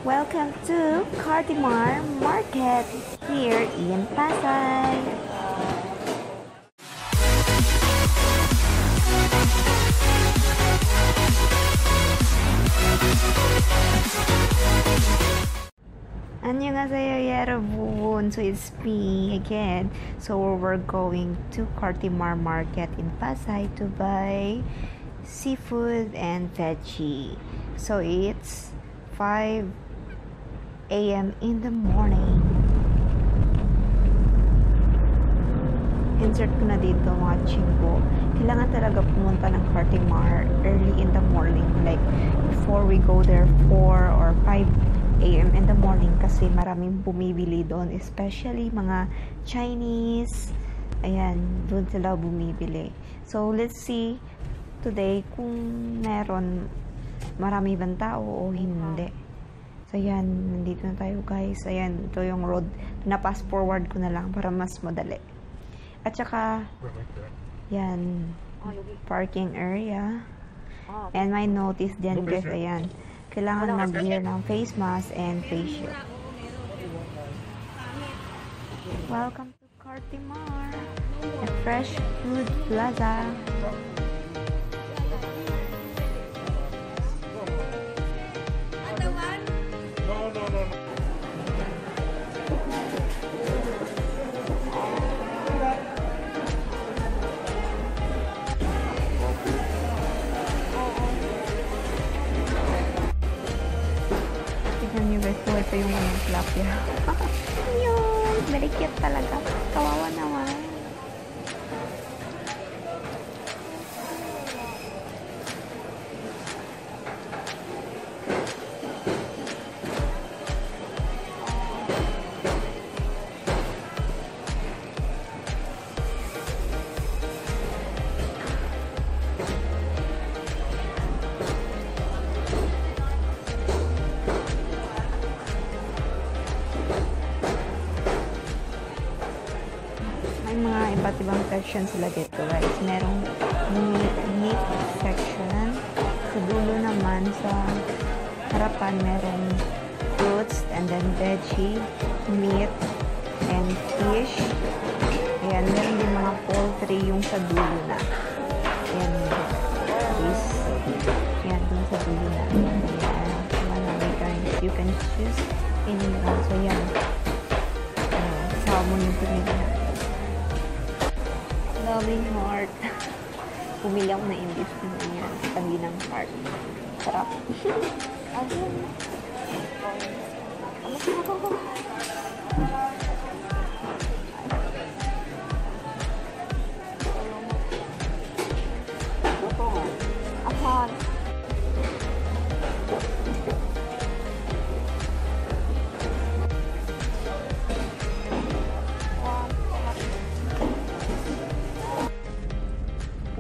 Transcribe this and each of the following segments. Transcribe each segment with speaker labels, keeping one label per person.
Speaker 1: Welcome to Cartimar Market here in Pasay. Annyeonghaseyo 여러분. So it's me again. So we're going to Cartimar Market in Pasay to buy seafood and veggie. So it's 5 a.m. in the morning. Insert ko na dito mga Chingu. Kailangan talaga pumunta ng Cartimar early in the morning, like before we go there 4 or 5 a.m. in the morning kasi maraming bumibili doon, especially mga Chinese. Ayan, doon sila bumibili. So let's see today kung meron marami bang tao o hindi. So, ayan, nandito na tayo guys. Ayan, ito yung road. Na-pass forward ko na lang para mas madali. At saka, yan, parking area. And may notice dyan guys, ayan. Kailangan mag-wear ng face mask and face shield. Welcome to Cartimar, a fresh food plaza. Ito yung mga tilapia. Yun! Very cute talaga. Kawawa naman. Mga iba't ibang section sila dito guys. Merong meat section. Sa dulo naman sa harapan merong fruits and then veggie, meat and fish. Ayan, meron din mga poultry yung sa dulo na. Ayan, this. Ayan, dun sa dulo na. Ayan, marami guys. You can choose anyone. So yan. Salmon yung pinili na. Loving heart. Pumili ako na imbis na yan. Tabi ng heart. Sarap. Ayun. Ahon.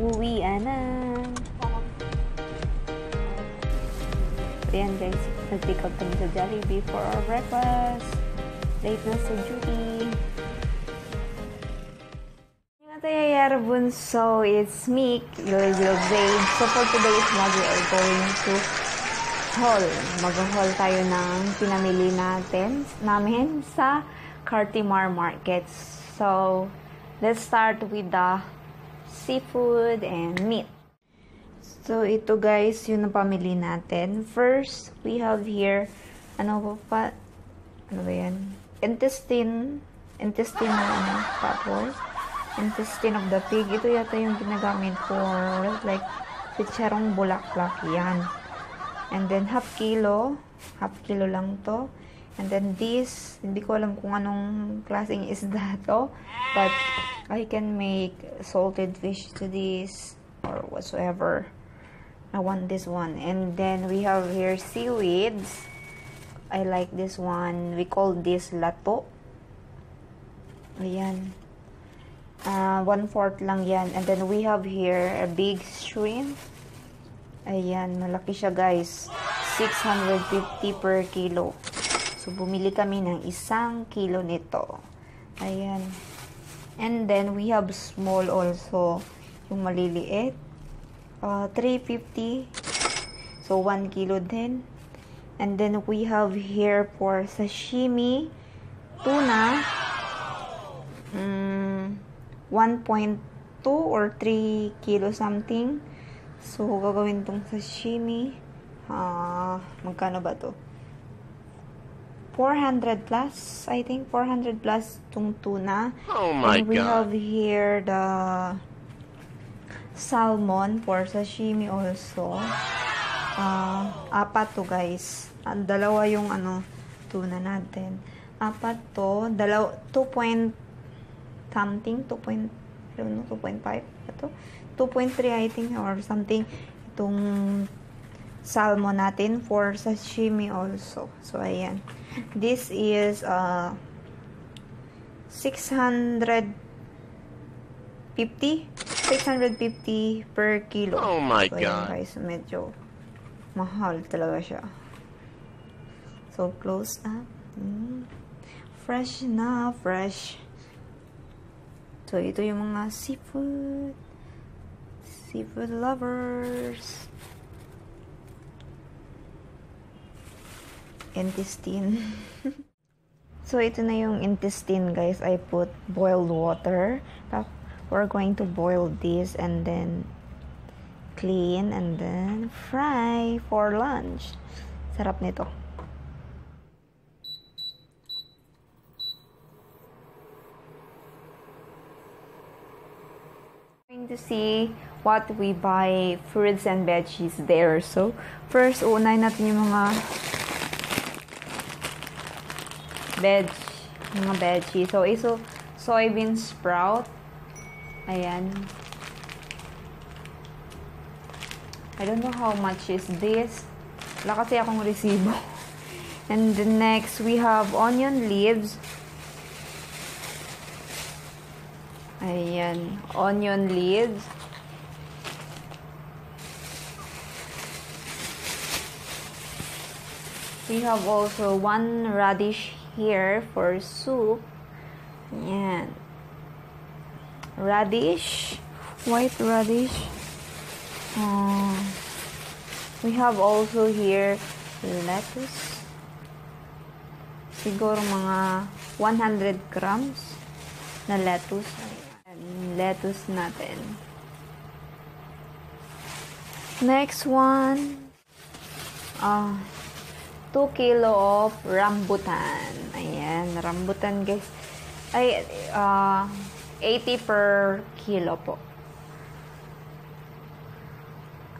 Speaker 1: Uwian na. Ayan guys, nag-pick up kami sa Jollibee for our breakfast. Late na sa duty. Annyeonghaseyo 여러분. So it's me, Lucille. So for today's vlog, we are going to haul. Mag-haul tayo ng pinamili namin sa Cartimar Market. So let's start with the seafood and meat. So ito guys, yung napamili natin. First, we have here ano ba yan? Intestine of the pig. Ito yata yung ginagamit for like chicharong bulaklak yan. And then half kilo lang to. And then this, hindi ko alam kung anong klaseng isda to, but I can make salted fish to this or whatsoever. I want this one. And then we have here seaweeds. I like this one. We call this lato. Ayan. 1/4 lang yan. And then we have here a big shrimp. Ayan, malaki siya guys. 650 per kilo. So, bumili kami ng 1 kilo nito. Ayan. And then, we have small also. Yung maliliit. 350. So, 1 kilo din. And then we have here for sashimi, tuna, 1.2 or 3 kilo something. So, gagawin tong sashimi. Magkano ba to? 400 plus, I think. 400 plus tong tuna.
Speaker 2: Oh my
Speaker 1: and we
Speaker 2: God.
Speaker 1: have here the salmon for sashimi also. Apat to, guys. Dalawa yung tuna natin. Apat to. 2 point something. 2.5. Ito. 2.3 I think or something. Itong salmon natin for sashimi also. So, ayan. This is 650 per kilo.
Speaker 2: Oh my
Speaker 1: so,
Speaker 2: God.
Speaker 1: Ayan, guys, medyo mahal talaga siya. So, close up. Fresh na, fresh. So, ito yung mga seafood. Seafood lovers. Intestine. So, ito na yung intestine, guys. I put boiled water. We're going to boil this and then clean and then fry for lunch. Sarap nito. Going to see what we buy fruits and veggies there. So, first, unahin natin yung mga veggies. So, soybean sprout. Ayan. I don't know how much is this. Wala kasi akong resibo. And the next, we have onion leaves. Ayan. Onion leaves. We have also one radish here for soup. Ayan. Radish. White radish. We have also here lettuce. Siguro mga 100 grams na lettuce. Ayan. Lettuce natin. Next one. 2 kilo of rambutan. Ayan, rambutan, guys. Ay, 80 per kilo po.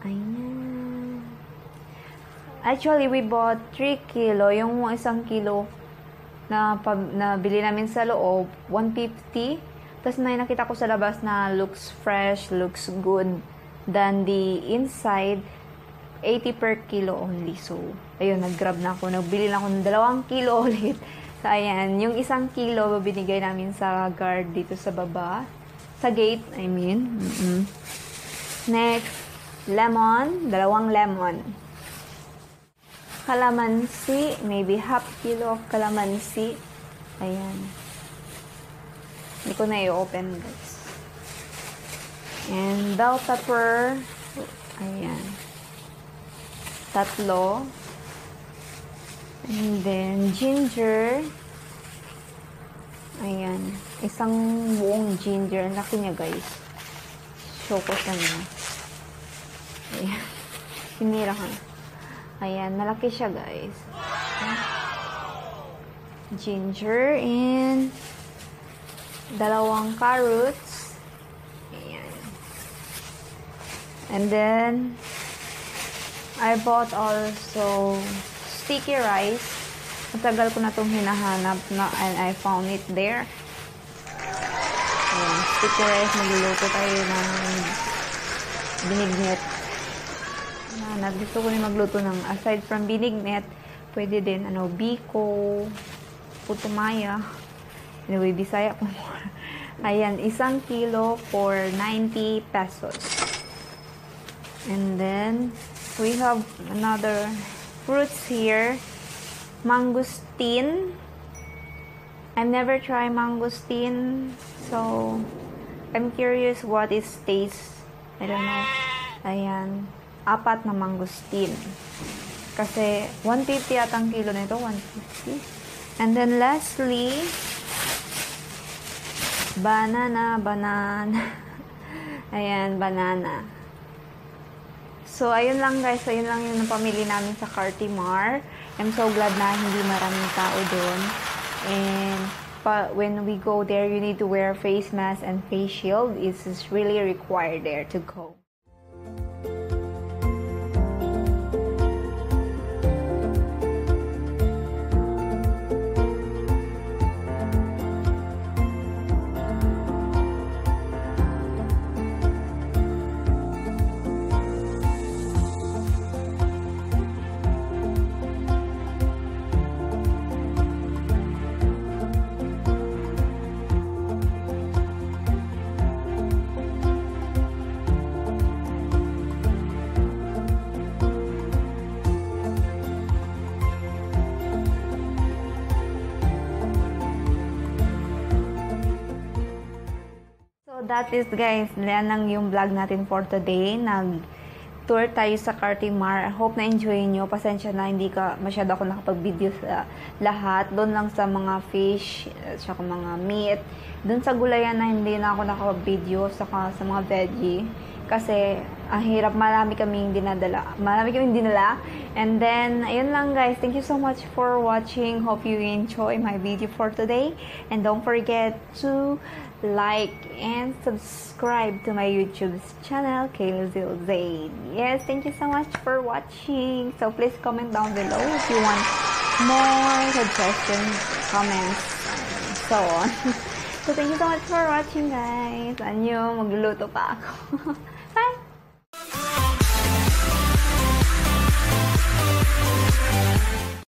Speaker 1: Ayan. Actually, we bought 3 kilo. Yung 1 kilo na bili namin sa loob, 150. Tapos may nakita ko sa labas na looks fresh, looks good than the inside. 80 per kilo only. So, ayun, nag-grab na ako. Nagbili na ako ng 2 kilo ulit. So, ayan. Yung 1 kilo, binigay namin sa guard dito sa baba. Sa gate, I mean. Next, lemon. 2 lemon. Calamansi. Maybe half kilo of calamansi. Ayan. Hindi ko na i-open, guys. And bell pepper. Ayan. 3. And then, ginger. Ayan. 1 buong ginger. Laki niya, guys. Show ko sa inyo. Ayan. Sinira ka. Ayan. Malaki siya, guys. Ginger. And 2 carrots. Ayan. And then, I bought also sticky rice. Matagal ko na itong hinahanap na and I found it there. Ayan, sticky rice. Magluluto tayo ng binignet. Gusto ko rin magluto ng aside from binignet, pwede din biko, puto maya. Anyway, Bisaya ko. Ayan, 1 kilo for 90 pesos. And then, we have another fruits here. Mangosteen. I've never tried mangosteen. So, I'm curious what it tastes. I don't know. Ayan. 4 na mangosteen. Kasi 150 yata ang kilo nito, 150. And then lastly, banana. Ayan, banana. So, ayun lang guys. Ayun lang yung pamili namin sa Cartimar. I'm so glad na hindi maraming tao doon. And when we go there, you need to wear face mask and face shield. It's really required there to go. That is guys, yan lang yung vlog natin for today. Nag-tour tayo sa Cartimar. I hope na-enjoy nyo. Pasensya na, hindi ka masyado ako nakapag-video sa lahat. Doon lang sa mga fish, sa mga meat. Doon sa gulayan na hindi na ako nakapag-video, saka sa mga veggie. Kasi, ang hirap, marami kaming dinala. And then, ayun lang guys. Thank you so much for watching. Hope you enjoy my video for today. And don't forget to like and subscribe to my YouTube channel, Lucille. Yes, thank you so much for watching. So please comment down below if you want more suggestions, comments, and so on. So thank you so much for watching guys. Annyeong, magluluto pa ako. Bye!